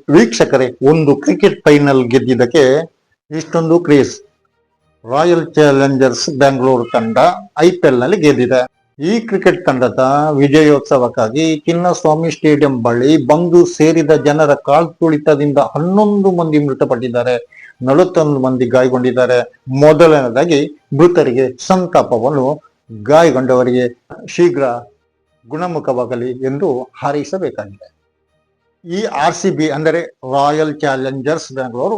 ವೀಕ್ಷಕರೇ, ಒಂದು cricket final ಗೆದ್ದಿದ್ದಕ್ಕೆ ಇಷ್ಟೊಂದು ಕ್ರೇಜ್. ರಾಯಲ್ ಚಾಲೆಂಜರ್ಸ್ ಬೆಂಗಳೂರು ತಂಡ IPL ನಲ್ಲಿ ಗೆದ್ದಿದೆ. ಈ ಕ್ರಿಕೆಟ್ ತಂಡದ ವಿಜಯೋತ್ಸವಕ್ಕಾಗಿ ಚಿನ್ನಸ್ವಾಮಿ ಸ್ಟೇಡಿಯಂ ಬಳಿ ಬಂದು ಸೇರಿದ ಜನರ ಕಾಲ್ತುಳಿತದಿಂದ 11 ಮಂದಿ ಮೃತಪಟ್ಟಿದ್ದಾರೆ, 41 ಮಂದಿ ಗಾಯಗೊಂಡಿದ್ದಾರೆ. ಮೊದಲನೇದಾಗಿ ಮೃತರಿಗೆ ಸಂತಾಪವನ್ನು, ಗಾಯಗೊಂಡವರಿಗೆ ಶೀಘ್ರ ಗುಣಮುಖವಾಗಲಿ ಎಂದು ಹಾರೈಸಬೇಕಾಗಿದೆ. ಈ RCB ಅಂದರೆ ರಾಯಲ್ ಚಾಲೆಂಜರ್ಸ್ ಬೆಂಗಳೂರು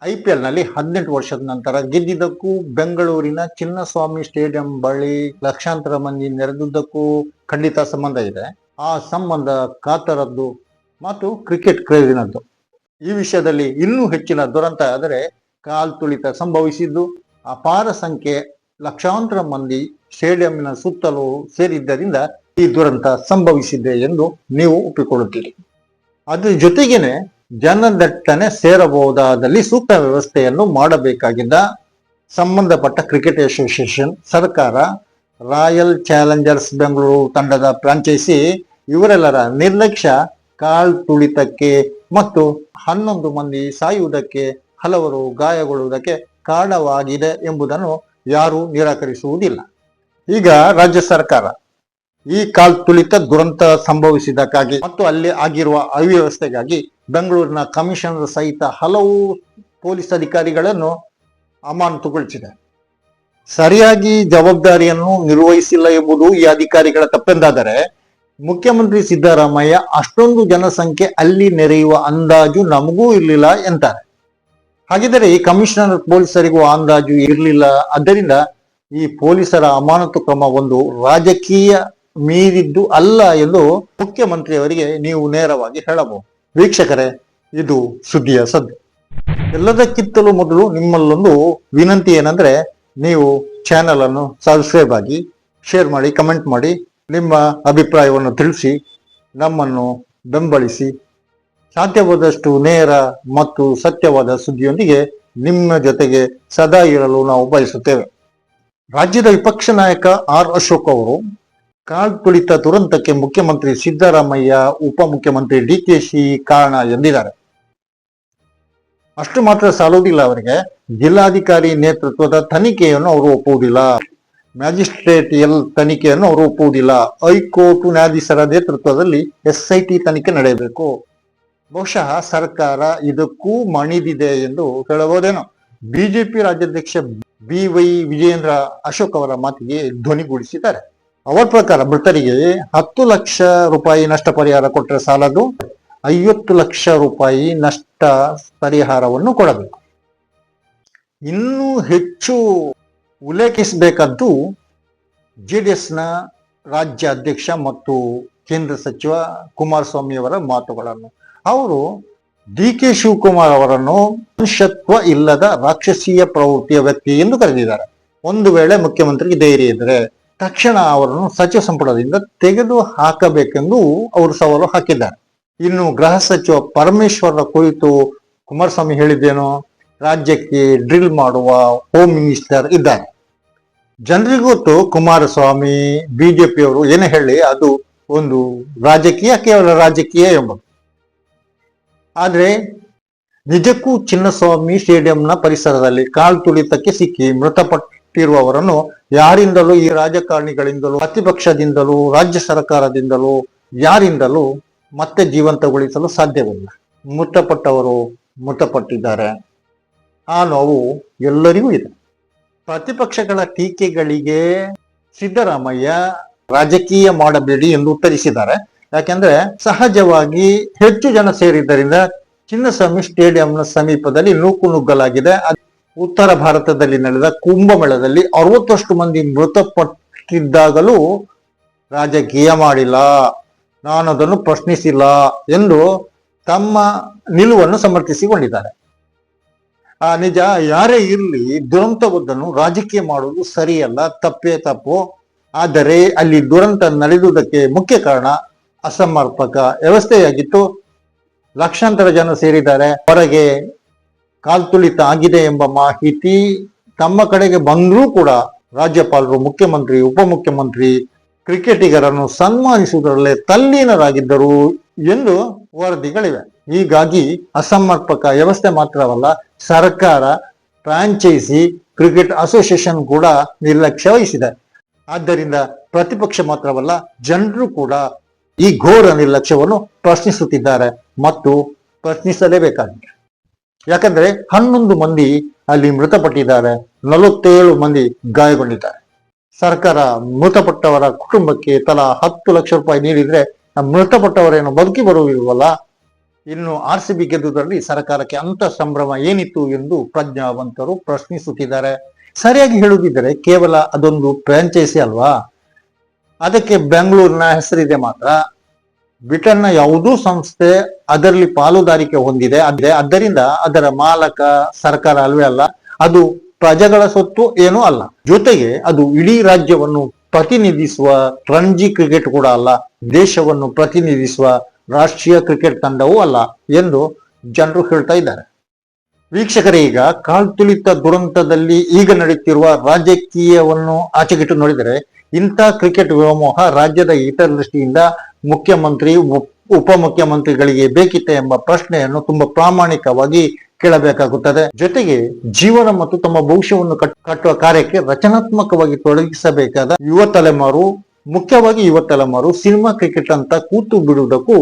IPL ನಲ್ಲಿ 18 ವರ್ಷದ ನಂತರ ಗೆದ್ದಿದ್ದಕ್ಕೂ ಬೆಂಗಳೂರಿನ ಚಿನ್ನಸ್ವಾಮಿ ಸ್ಟೇಡಿಯಂ ಬಳಿ ಲಕ್ಷಾಂತರ ಮಂದಿ ನೆರೆದಿದ್ದಕ್ಕೂ ಖಂಡಿತ ಸಂಬಂಧ ಇದೆ. ಆ ಸಂಬಂಧ ಕಾತರದ್ದು ಮತ್ತು ಕ್ರಿಕೆಟ್ ಕ್ರೇಜಿನದ್ದು. ಈ ವಿಷಯದಲ್ಲಿ ಇನ್ನೂ ಹೆಚ್ಚಿನ ದುರಂತ ಆದರೆ ಕಾಲ್ತುಳಿತ ಸಂಭವಿಸಿದ್ದು, ಅಪಾರ ಸಂಖ್ಯೆ ಲಕ್ಷಾಂತರ ಮಂದಿ ಸ್ಟೇಡಿಯಂನ ಸುತ್ತಲೂ ಸೇರಿದ್ದರಿಂದ ಈ ದುರಂತ ಸಂಭವಿಸಿದೆ ಎಂದು ನೀವು ಒಪ್ಪಿಕೊಳ್ಳುತ್ತೀರಿ. ಅದ್ರ ಜೊತೆಗೇನೆ ಜನದಟ್ಟಣೆ ಸೇರಬಹುದಾದಲ್ಲಿ ಸೂಕ್ತ ವ್ಯವಸ್ಥೆಯನ್ನು ಮಾಡಬೇಕಾಗಿದ್ದ ಸಂಬಂಧಪಟ್ಟ ಕ್ರಿಕೆಟ್ ಅಸೋಸಿಯೇಷನ್, ಸರ್ಕಾರ, ರಾಯಲ್ ಚಾಲೆಂಜರ್ಸ್ ಬೆಂಗಳೂರು ತಂಡದ ಫ್ರಾಂಚೈಸಿ ಇವರೆಲ್ಲರ ನಿರ್ಲಕ್ಷ್ಯ ಕಾಲ್ತುಳಿತಕ್ಕೆ ಮತ್ತು 11 ಮಂದಿ ಸಾಯುವುದಕ್ಕೆ, ಹಲವರು ಗಾಯಗೊಳ್ಳುವುದಕ್ಕೆ ಕಾರಣವಾಗಿದೆ ಎಂಬುದನ್ನು ಯಾರೂ ನಿರಾಕರಿಸುವುದಿಲ್ಲ. ಈಗ ರಾಜ್ಯ ಸರ್ಕಾರ ಈ ಕಾಲ್ತುಳಿತ ದುರಂತ ಸಂಭವಿಸಿದ್ದಕ್ಕಾಗಿ ಮತ್ತು ಅಲ್ಲಿ ಆಗಿರುವ ಅವ್ಯವಸ್ಥೆಗಾಗಿ ಬೆಂಗಳೂರಿನ ಕಮಿಷನರ್ ಸಹಿತ ಹಲವು ಪೊಲೀಸ್ ಅಧಿಕಾರಿಗಳನ್ನು ಅಮಾನತುಗೊಳಿಸಿದೆ. ಸರಿಯಾಗಿ ಜವಾಬ್ದಾರಿಯನ್ನು ನಿರ್ವಹಿಸಿಲ್ಲ ಎಂಬುದು ಈ ಅಧಿಕಾರಿಗಳ ತಪ್ಪೆಂದಾದರೆ ಮುಖ್ಯಮಂತ್ರಿ ಸಿದ್ದರಾಮಯ್ಯ ಅಷ್ಟೊಂದು ಜನಸಂಖ್ಯೆ ಅಲ್ಲಿ ನೆರೆಯುವ ಅಂದಾಜು ನಮಗೂ ಇರಲಿಲ್ಲ ಎಂತಾರೆ. ಹಾಗಿದ್ದರೆ ಈ ಕಮಿಷನರ್ ಪೊಲೀಸರಿಗೂ ಅಂದಾಜು ಇರಲಿಲ್ಲ. ಆದ್ದರಿಂದ ಈ ಪೊಲೀಸರ ಅಮಾನತು ಕ್ರಮ ಒಂದು ರಾಜಕೀಯ ಮೀರಿದ್ದು ಅಲ್ಲ ಎಂದು ಮುಖ್ಯಮಂತ್ರಿಯವರಿಗೆ ನೀವು ನೇರವಾಗಿ ಹೇಳಬಹುದು. ವೀಕ್ಷಕರೇ, ಇದು ಸುದ್ದಿಯ ಸದ್ದು. ಎಲ್ಲದಕ್ಕಿಂತಲೂ ಮೊದಲು ನಿಮ್ಮಲ್ಲೊಂದು ವಿನಂತಿ ಏನಂದ್ರೆ, ನೀವು ಚಾನೆಲ್ ಅನ್ನು ಸಬ್ಸ್ಕ್ರೈಬ್ ಆಗಿ, ಶೇರ್ ಮಾಡಿ, ಕಮೆಂಟ್ ಮಾಡಿ, ನಿಮ್ಮ ಅಭಿಪ್ರಾಯವನ್ನು ತಿಳಿಸಿ, ನಮ್ಮನ್ನು ಬೆಂಬಲಿಸಿ. ಸಾಧ್ಯವಾದಷ್ಟು ನೇರ ಮತ್ತು ಸತ್ಯವಾದ ಸುದ್ದಿಯೊಂದಿಗೆ ನಿಮ್ಮ ಜೊತೆಗೆ ಸದಾ ಇರಲು ನಾವು ಬಯಸುತ್ತೇವೆ. ರಾಜ್ಯದ ವಿಪಕ್ಷ ನಾಯಕ ಅಶೋಕ್ ಅವರು ಕಾಲ್ತುಳಿತ ದುರಂತಕ್ಕೆ ಮುಖ್ಯಮಂತ್ರಿ ಸಿದ್ದರಾಮಯ್ಯ, ಉಪಮುಖ್ಯಮಂತ್ರಿ DKC ಕಾರಣ ಎಂದಿದ್ದಾರೆ. ಅಷ್ಟು ಮಾತ್ರ ಸಾಲುವುದಿಲ್ಲ, ಅವರಿಗೆ ಜಿಲ್ಲಾಧಿಕಾರಿ ನೇತೃತ್ವದ ತನಿಖೆಯನ್ನು ಅವರು ಒಪ್ಪುವುದಿಲ್ಲ, ಮ್ಯಾಜಿಸ್ಟ್ರೇಟಿಯಲ್ ತನಿಖೆಯನ್ನು ಅವರು ಒಪ್ಪುವುದಿಲ್ಲ, ಹೈಕೋರ್ಟ್ ನ್ಯಾಯಾಧೀಶರ ನೇತೃತ್ವದಲ್ಲಿ SIT ತನಿಖೆ ನಡೆಯಬೇಕು. ಬಹುಶಃ ಸರ್ಕಾರ ಇದಕ್ಕೂ ಮಣಿದಿದೆ ಎಂದು ಹೇಳಬಹುದೇನೋ. BJP ರಾಜ್ಯಾಧ್ಯಕ್ಷ BY ವಿಜಯೇಂದ್ರ ಅಶೋಕ್ ಅವರ ಮಾತಿಗೆ ಧ್ವನಿಗೂಡಿಸಿದ್ದಾರೆ. ಅವರ ಪ್ರಕಾರ ಮೃತರಿಗೆ 10 ಲಕ್ಷ ರೂಪಾಯಿ ನಷ್ಟ ಪರಿಹಾರ ಕೊಟ್ಟರೆ ಸಾಲದು, 50 ಲಕ್ಷ ರೂಪಾಯಿ ನಷ್ಟ ಪರಿಹಾರವನ್ನು ಕೊಡಬೇಕು. ಇನ್ನೂ ಹೆಚ್ಚು ಉಲ್ಲೇಖಿಸಬೇಕಾದ್ದು JDSನ ರಾಜ್ಯ ಅಧ್ಯಕ್ಷ ಮತ್ತು ಕೇಂದ್ರ ಸಚಿವ ಕುಮಾರಸ್ವಾಮಿ ಅವರ ಮಾತುಗಳನ್ನು. ಅವರು DK ಶಿವಕುಮಾರ್ ಅವರನ್ನು ಮನುಷ್ಯತ್ವ ಇಲ್ಲದ ರಾಕ್ಷಸೀಯ ಪ್ರವೃತ್ತಿಯ ವ್ಯಕ್ತಿ ಎಂದು ಕರೆದಿದ್ದಾರೆ. ಒಂದು ವೇಳೆ ಮುಖ್ಯಮಂತ್ರಿಗೆ ಧೈರ್ಯ ಇದ್ದರೆ ತಕ್ಷಣ ಅವರನ್ನು ಸಚಿವ ಸಂಪುಟದಿಂದ ತೆಗೆದು ಹಾಕಬೇಕೆಂದು ಅವರು ಸವಾಲು ಹಾಕಿದ್ದಾರೆ. ಇನ್ನು ಗೃಹ ಸಚಿವ ಪರಮೇಶ್ವರ ಕುರಿತು ಕುಮಾರಸ್ವಾಮಿ ಹೇಳಿದ್ದೇನೋ, ರಾಜ್ಯಕ್ಕೆ ಡ್ರಿಲ್ ಮಾಡುವ ಹೋಮ್ ಮಿನಿಸ್ಟರ್ ಇದ್ದಾರೆ. ಜನರಿಗೂ ಗೊತ್ತು ಕುಮಾರಸ್ವಾಮಿ, BJP ಅವರು ಏನೇ ಹೇಳಿ ಅದು ಒಂದು ರಾಜಕೀಯ, ಕೇವಲ ರಾಜಕೀಯ ಎಂಬುದು. ಆದ್ರೆ ನಿಜಕ್ಕೂ ಚಿನ್ನಸ್ವಾಮಿ ಸ್ಟೇಡಿಯಂನ ಪರಿಸರದಲ್ಲಿ ಕಾಲ್ತುಳಿತಕ್ಕೆ ಸಿಕ್ಕಿ ಮೃತಪಟ್ಟಿರುವವರನ್ನು ಯಾರಿಂದಲೂ, ಈ ರಾಜಕಾರಣಿಗಳಿಂದಲೂ, ಪ್ರತಿಪಕ್ಷದಿಂದಲೂ, ರಾಜ್ಯ ಸರ್ಕಾರದಿಂದಲೂ, ಯಾರಿಂದಲೂ ಮತ್ತೆ ಜೀವಂತಗೊಳಿಸಲು ಸಾಧ್ಯವಿಲ್ಲ. ಮೃತಪಟ್ಟವರು ಮೃತಪಟ್ಟಿದ್ದಾರೆ, ಆ ನೋವು ಎಲ್ಲರಿಗೂ ಇದೆ. ಪ್ರತಿಪಕ್ಷಗಳ ಟೀಕೆಗಳಿಗೆ ಸಿದ್ದರಾಮಯ್ಯ ರಾಜಕೀಯ ಮಾಡಬೇಡಿ ಎಂದು ಉತ್ತರಿಸಿದ್ದಾರೆ. ಯಾಕೆಂದ್ರೆ ಸಹಜವಾಗಿ ಹೆಚ್ಚು ಜನ ಸೇರಿದ್ದರಿಂದ ಚಿನ್ನಸ್ವಾಮಿ ಸ್ಟೇಡಿಯಂನ ಸಮೀಪದಲ್ಲಿ ನೂಕುನುಗ್ಗಲಾಗಿದೆ. ಉತ್ತರ ಭಾರತದಲ್ಲಿ ನಡೆದ ಕುಂಭಮೇಳದಲ್ಲಿ 60 ಮಂದಿ ಮೃತಪಟ್ಟಿದ್ದಾಗಲೂ ರಾಜಕೀಯ ಮಾಡಿಲ್ಲ, ನಾನು ಅದನ್ನು ಪ್ರಶ್ನಿಸಿಲ್ಲ ಎಂದು ತಮ್ಮ ನಿಲುವನ್ನು ಸಮರ್ಥಿಸಿಕೊಂಡಿದ್ದಾರೆ. ನಿಜ ಯಾರೇ ಇರಲಿ, ದುರಂತವೊಂದನ್ನು ರಾಜಕೀಯ ಮಾಡುವುದು ಸರಿಯಲ್ಲ, ತಪ್ಪೇ ತಪ್ಪು. ಆದರೆ ಅಲ್ಲಿ ದುರಂತ ನಡೆದುದಕ್ಕೆ ಮುಖ್ಯ ಕಾರಣ ಅಸಮರ್ಪಕ ವ್ಯವಸ್ಥೆಯಾಗಿತ್ತು. ಲಕ್ಷಾಂತರ ಜನ ಸೇರಿದ್ದಾರೆ. ಹೊರಗೆ ಕಾಲ್ತುಳಿತ ಆಗಿದೆ ಎಂಬ ಮಾಹಿತಿ ತಮ್ಮ ಕಡೆಗೆ ಬಂದರೂ ಕೂಡ ರಾಜ್ಯಪಾಲರು, ಮುಖ್ಯಮಂತ್ರಿ, ಉಪಮುಖ್ಯಮಂತ್ರಿ ಕ್ರಿಕೆಟಿಗರನ್ನು ಸನ್ಮಾನಿಸುವುದರಲ್ಲೇ ತಲ್ಲೀನರಾಗಿದ್ದರು ಎಂದು ವರದಿಗಳಿವೆ. ಹೀಗಾಗಿ ಅಸಮರ್ಪಕ ವ್ಯವಸ್ಥೆ ಮಾತ್ರವಲ್ಲ, ಸರ್ಕಾರ, ಫ್ರಾಂಚೈಸಿ, ಕ್ರಿಕೆಟ್ ಅಸೋಸಿಯೇಷನ್ ಕೂಡ ನಿರ್ಲಕ್ಷ್ಯ ವಹಿಸಿದೆ. ಆದ್ದರಿಂದ ಪ್ರತಿಪಕ್ಷ ಮಾತ್ರವಲ್ಲ, ಜನರು ಕೂಡ ಈ ಘೋರ ನಿರ್ಲಕ್ಷ್ಯವನ್ನು ಪ್ರಶ್ನಿಸುತ್ತಿದ್ದಾರೆ ಮತ್ತು ಪ್ರಶ್ನಿಸಲೇಬೇಕಾಗಿದೆ. ಯಾಕಂದ್ರೆ 11 ಮಂದಿ ಅಲ್ಲಿ ಮೃತಪಟ್ಟಿದ್ದಾರೆ, 47 ಮಂದಿ ಗಾಯಗೊಂಡಿದ್ದಾರೆ. ಸರ್ಕಾರ ಮೃತಪಟ್ಟವರ ಕುಟುಂಬಕ್ಕೆ ತಲಾ 10 ಲಕ್ಷ ರೂಪಾಯಿ ನೀಡಿದ್ರೆ ಮೃತಪಟ್ಟವರೇನು ಬದುಕಿ ಬರುವುದಿಲ್ವಲ್ಲ? ಇನ್ನು RCB ಗೆದ್ದುದರಲ್ಲಿ ಸರ್ಕಾರಕ್ಕೆ ಅಂತ ಸಂಭ್ರಮ ಏನಿತ್ತು ಎಂದು ಪ್ರಜ್ಞಾವಂತರು ಪ್ರಶ್ನಿಸುತ್ತಿದ್ದಾರೆ. ಸರಿಯಾಗಿ ಹೇಳುತ್ತಿದ್ದರೆ ಕೇವಲ ಅದೊಂದು ಫ್ರಾಂಚೈಸಿ ಅಲ್ವಾ, ಅದಕ್ಕೆ ಬೆಂಗಳೂರಿನ ಹೆಸರಿದೆ ಮಾತ್ರ. ಬ್ರಿಟನ್ನ ಯಾವುದೋ ಸಂಸ್ಥೆ ಅದರಲ್ಲಿ ಪಾಲುದಾರಿಕೆ ಹೊಂದಿದೆ. ಆದ್ದರಿಂದ ಅದರ ಮಾಲಕ ಸರ್ಕಾರ ಅಲ್ವೇ ಅಲ್ಲ, ಅದು ಪ್ರಜೆಗಳ ಸೊತ್ತು ಏನೂ ಅಲ್ಲ. ಜೊತೆಗೆ ಅದು ಇಡೀ ರಾಜ್ಯವನ್ನು ಪ್ರತಿನಿಧಿಸುವ ರಣಜಿ ಕ್ರಿಕೆಟ್ ಕೂಡ ಅಲ್ಲ, ದೇಶವನ್ನು ಪ್ರತಿನಿಧಿಸುವ ರಾಷ್ಟ್ರೀಯ ಕ್ರಿಕೆಟ್ ತಂಡವೂ ಅಲ್ಲ ಎಂದು ಜನರು ಹೇಳ್ತಾ ಇದ್ದಾರೆ. ವೀಕ್ಷಕರೇ, ಈಗ ಕಾಲ್ತುಳಿತ ದುರಂತದಲ್ಲಿ ಈಗ ನಡೆಯುತ್ತಿರುವ ರಾಜಕೀಯವನ್ನು ಆಚೆಗಿಟ್ಟು ನೋಡಿದರೆ ಇಂಥ ಕ್ರಿಕೆಟ್ ವ್ಯಾಮೋಹ ರಾಜ್ಯದ ಹಿತದೃಷ್ಟಿಯಿಂದ ಮುಖ್ಯಮಂತ್ರಿ, ಉಪಮುಖ್ಯಮಂತ್ರಿಗಳಿಗೆ ಬೇಕಿತ್ತೆ ಎಂಬ ಪ್ರಶ್ನೆಯನ್ನು ತುಂಬಾ ಪ್ರಾಮಾಣಿಕವಾಗಿ ಕೇಳಬೇಕಾಗುತ್ತದೆ. ಜೊತೆಗೆ ಜೀವನ ಮತ್ತು ತಮ್ಮ ಭವಿಷ್ಯವನ್ನು ಕಟ್ಟುವ ಕಾರ್ಯಕ್ಕೆ ರಚನಾತ್ಮಕವಾಗಿ ತೊಡಗಿಸಬೇಕಾದ ಯುವ ತಲೆಮಾರು, ಮುಖ್ಯವಾಗಿ ಯುವ ತಲೆಮಾರು ಸಿನಿಮಾ ಕ್ರಿಕೆಟ್ ಅಂತ ಕೂತು ಬಿಡುವುದಕ್ಕೂ,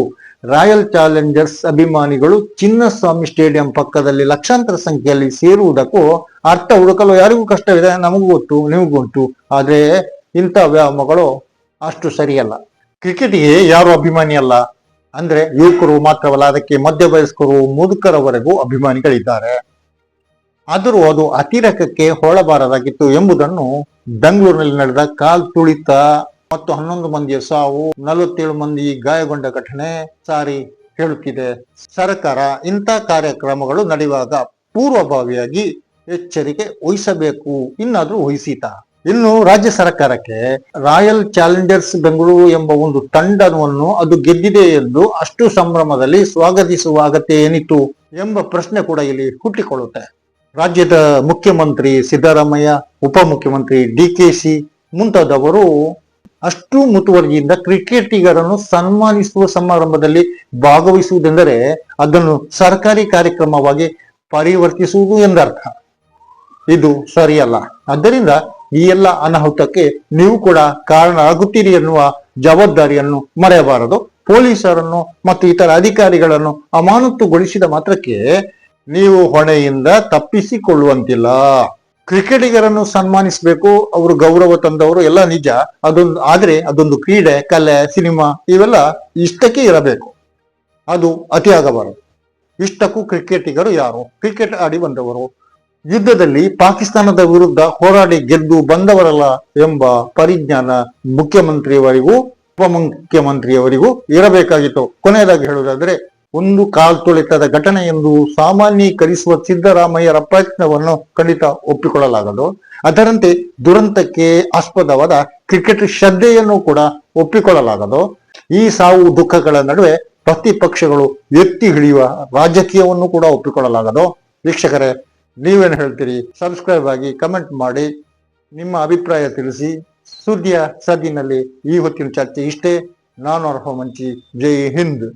ರಾಯಲ್ ಚಾಲೆಂಜರ್ಸ್ ಅಭಿಮಾನಿಗಳು ಚಿನ್ನಸ್ವಾಮಿ ಸ್ಟೇಡಿಯಂ ಪಕ್ಕದಲ್ಲಿ ಲಕ್ಷಾಂತರ ಸಂಖ್ಯೆಯಲ್ಲಿ ಸೇರುವುದಕ್ಕೂ ಅರ್ಥ ಹುಡುಕಲು ಯಾರಿಗೂ ಕಷ್ಟವಿದೆ. ನಮಗೂ ಗೊತ್ತು, ನಿಮಗೂ ಗೊತ್ತು. ಆದ್ರೆ ಇಂಥ ವ್ಯಾಮೋಹಗಳು ಅಷ್ಟು ಸರಿಯಲ್ಲ. ಕ್ರಿಕೆಟ್ಗೆ ಯಾರು ಅಭಿಮಾನಿ ಅಲ್ಲ ಅಂದ್ರೆ ಯುವಕರು ಮಾತ್ರವಲ್ಲ, ಅದಕ್ಕೆ ಮಧ್ಯವಯಸ್ಕರು, ಮುದುಕರವರೆಗೂ ಅಭಿಮಾನಿಗಳಿದ್ದಾರೆ. ಆದರೂ ಅದು ಅತಿರೇಕಕ್ಕೆ ಹೋಳಬಾರದಾಗಿತ್ತು ಎಂಬುದನ್ನು ಬೆಂಗಳೂರಿನಲ್ಲಿ ನಡೆದ ಕಾಲ್ತುಳಿತ ಮತ್ತು 11 ಮಂದಿಯ ಸಾವು, 47 ಮಂದಿ ಗಾಯಗೊಂಡ ಘಟನೆ ಸಾರಿ ಹೇಳುತ್ತಿದೆ. ಸರ್ಕಾರ ಇಂಥ ಕಾರ್ಯಕ್ರಮಗಳು ನಡೆಯುವಾಗ ಪೂರ್ವಭಾವಿಯಾಗಿ ಎಚ್ಚರಿಕೆ ವಹಿಸಬೇಕು. ಇನ್ನಾದ್ರೂ ವಹಿಸಿತಾ? ಇನ್ನು ರಾಜ್ಯ ಸರ್ಕಾರಕ್ಕೆ ರಾಯಲ್ ಚಾಲೆಂಜರ್ಸ್ ಬೆಂಗಳೂರು ಎಂಬ ಒಂದು ತಂಡವನ್ನು ಅದು ಗೆದ್ದಿದೆ ಎಂದು ಅಷ್ಟು ಸಂಭ್ರಮದಲ್ಲಿ ಸ್ವಾಗತಿಸುವ ಅಗತ್ಯ ಏನಿತ್ತು ಎಂಬ ಪ್ರಶ್ನೆ ಕೂಡ ಇಲ್ಲಿ ಹುಟ್ಟಿಕೊಳ್ಳುತ್ತೆ. ರಾಜ್ಯದ ಮುಖ್ಯಮಂತ್ರಿ ಸಿದ್ದರಾಮಯ್ಯ, ಉಪಮುಖ್ಯಮಂತ್ರಿ DKC ಮುಂತಾದವರು ಅಷ್ಟು ಮುತುವರ್ಜಿಯಿಂದ ಕ್ರಿಕೆಟಿಗರನ್ನು ಸನ್ಮಾನಿಸುವ ಸಮಾರಂಭದಲ್ಲಿ ಭಾಗವಹಿಸುವುದೆಂದರೆ ಅದನ್ನು ಸರ್ಕಾರಿ ಕಾರ್ಯಕ್ರಮವಾಗಿ ಪರಿವರ್ತಿಸುವುದು ಎಂದರ್ಥ. ಇದು ಸರಿಯಲ್ಲ. ಆದ್ದರಿಂದ ಈ ಎಲ್ಲ ಅನಾಹುತಕ್ಕೆ ನೀವು ಕೂಡ ಕಾರಣ ಆಗುತ್ತೀರಿ ಎನ್ನುವ ಜವಾಬ್ದಾರಿಯನ್ನು ಮರೆಯಬಾರದು. ಪೊಲೀಸರನ್ನು ಮತ್ತು ಇತರ ಅಧಿಕಾರಿಗಳನ್ನು ಅಮಾನತುಗೊಳಿಸಿದ ಮಾತ್ರಕ್ಕೆ ನೀವು ಹೊಣೆಯಿಂದ ತಪ್ಪಿಸಿಕೊಳ್ಳುವಂತಿಲ್ಲ. ಕ್ರಿಕೆಟಿಗರನ್ನು ಸನ್ಮಾನಿಸಬೇಕು, ಅವರು ಗೌರವ ತಂದವರು ಎಲ್ಲ ನಿಜ. ಆದ್ರೆ ಅದೊಂದು ಕ್ರೀಡೆ, ಕಲೆ, ಸಿನಿಮಾ ಇವೆಲ್ಲ ಇಷ್ಟಕ್ಕೆ ಇರಬೇಕು, ಅದು ಅತಿ ಆಗಬಾರದು. ಇಷ್ಟಕ್ಕೂ ಕ್ರಿಕೆಟಿಗರು ಯಾರು? ಕ್ರಿಕೆಟ್ ಆಡಿ ಬಂದವರು, ಯುದ್ಧದಲ್ಲಿ ಪಾಕಿಸ್ತಾನದ ವಿರುದ್ಧ ಹೋರಾಡಿ ಗೆದ್ದು ಬಂದವರಲ್ಲ ಎಂಬ ಪರಿಜ್ಞಾನ ಮುಖ್ಯಮಂತ್ರಿಯವರಿಗೂ ಉಪಮುಖ್ಯಮಂತ್ರಿಯವರಿಗೂ ಇರಬೇಕಾಗಿತ್ತು. ಕೊನೆಯದಾಗಿ ಹೇಳುವುದಾದ್ರೆ, ಒಂದು ಕಾಲ್ತುಳಿತದ ಘಟನೆ ಎಂದು ಸಾಮಾನ್ಯೀಕರಿಸುವ ಸಿದ್ದರಾಮಯ್ಯರ ಪ್ರಯತ್ನವನ್ನು ಖಂಡಿತ ಒಪ್ಪಿಕೊಳ್ಳಲಾಗದು. ಅದರಂತೆ ದುರಂತಕ್ಕೆ ಆಸ್ಪದವಾದ ಕ್ರಿಕೆಟ್ ಶ್ರದ್ಧೆಯನ್ನು ಕೂಡ ಒಪ್ಪಿಕೊಳ್ಳಲಾಗದು. ಈ ಸಾವು ದುಃಖಗಳ ನಡುವೆ ಪ್ರತಿಪಕ್ಷಗಳು ಎತ್ತಿ ಹಿಡಿಯುವ ರಾಜಕೀಯವನ್ನು ಕೂಡ ಒಪ್ಪಿಕೊಳ್ಳಲಾಗದು. ವೀಕ್ಷಕರೇ, ನೀವೇನು ಹೇಳ್ತೀರಿ? ಸಬ್ಸ್ಕ್ರೈಬ್ ಆಗಿ, ಕಮೆಂಟ್ ಮಾಡಿ, ನಿಮ್ಮ ಅಭಿಪ್ರಾಯ ತಿಳಿಸಿ. ಸುದ್ದಿಯ ಸದ್ದಿನಲ್ಲಿ ಈ ಹೊತ್ತಿನ ಚರ್ಚೆ ಇಷ್ಟೇ. ನಾನು ಅರ್ಹ ಮಂಚಿ. ಜೈ ಹಿಂದ್.